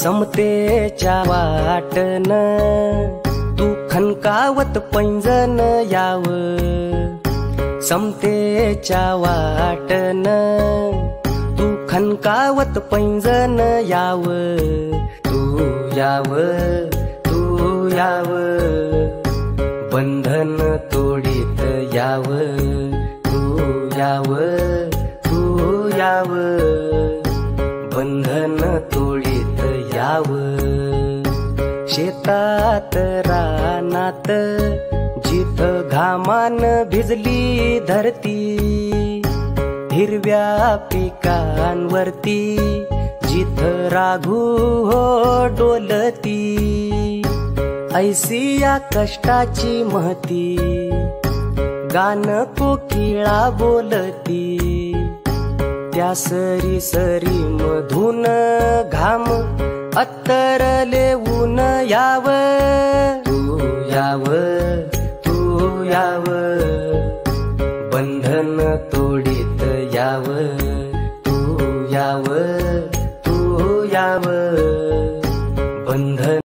समतेच्या वाटन तू खनकावत पैंजण याव, समतेच्या वाटन तू खनकावत पैंजण याव, तू याव तू याव, बंधन तोडीत याव, तू याव तू याव, बंधन तोडीत याव। शेतात रानात जिथ घामान भिजली धरती, हिरव्या पिकांवरती जिथ राघू हो डोलती, ऐसी या कष्टाची महती गान कोकिळा बोलती, त्या सरी सरी मधून घाम अत्तरले ऊन याव, तू याव तू याव, बंधन तोडीत याव, तू याव तू याव, बंधन